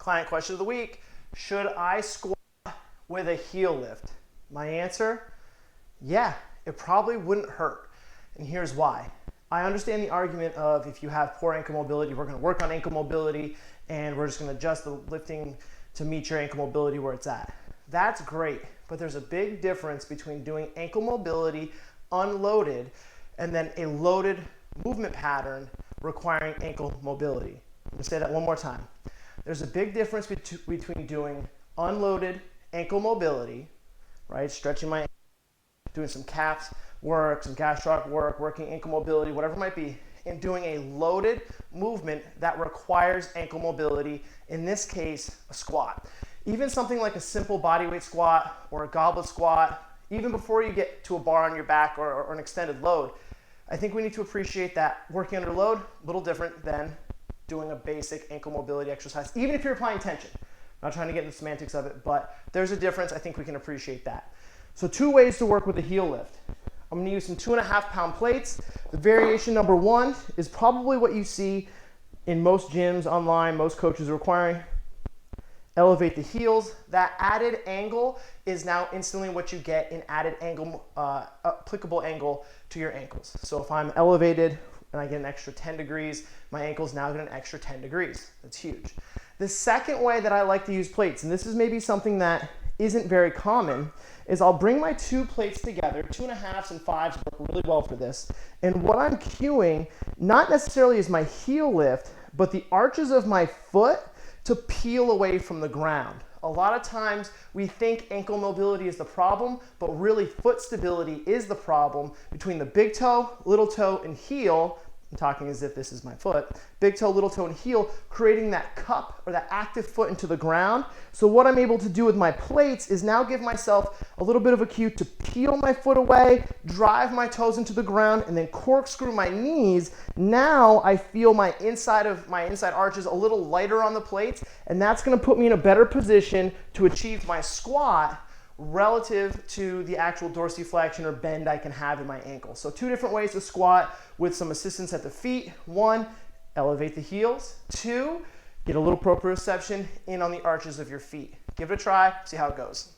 Client question of the week: should I squat with a heel lift? My answer: yeah, it probably wouldn't hurt. And here's why. I understand the argument of if you have poor ankle mobility, we're going to work on ankle mobility and we're just going to adjust the lifting to meet your ankle mobility where it's at. That's great, but there's a big difference between doing ankle mobility unloaded and then a loaded movement pattern requiring ankle mobility. I'm going to say that one more time. There's a big difference between doing unloaded ankle mobility, right? Stretching my ankle, doing some calf work, some gastroc work, working ankle mobility, whatever it might be, and doing a loaded movement that requires ankle mobility, in this case, a squat. Even something like a simple bodyweight squat or a goblet squat, even before you get to a bar on your back or an extended load, I think we need to appreciate that working under load, a little different than doing a basic ankle mobility exercise, even if you're applying tension. I'm not trying to get into the semantics of it, but there's a difference. I think we can appreciate that. So 2 ways to work with a heel lift. I'm going to use some 2.5-pound plates. The variation number 1 is probably what you see in most gyms online, most coaches are requiring. Elevate the heels. That added angle is now instantly what you get in added angle, applicable angle to your ankles. So if I'm elevated and I get an extra 10 degrees, my ankles now get an extra 10 degrees. That's huge. The second way that I like to use plates, and this is maybe something that isn't very common, is I'll bring my 2 plates together. 2.5s and 5s work really well for this. And what I'm cueing, not necessarily is my heel lift, but the arches of my foot to peel away from the ground. A lot of times we think ankle mobility is the problem, but really foot stability is the problem between the big toe, little toe, and heel. I'm talking as if this is my foot. Big toe, little toe, and heel, creating that cup or that active foot into the ground. So what I'm able to do with my plates is now give myself a little bit of a cue to peel my foot away, drive my toes into the ground, and then corkscrew my knees. Now I feel my inside arches a little lighter on the plates, and that's going to put me in a better position to achieve my squat relative to the actual dorsiflexion or bend I can have in my ankle. So 2 different ways to squat with some assistance at the feet. 1, elevate the heels. 2, get a little proprioception in on the arches of your feet. Give it a try, see how it goes.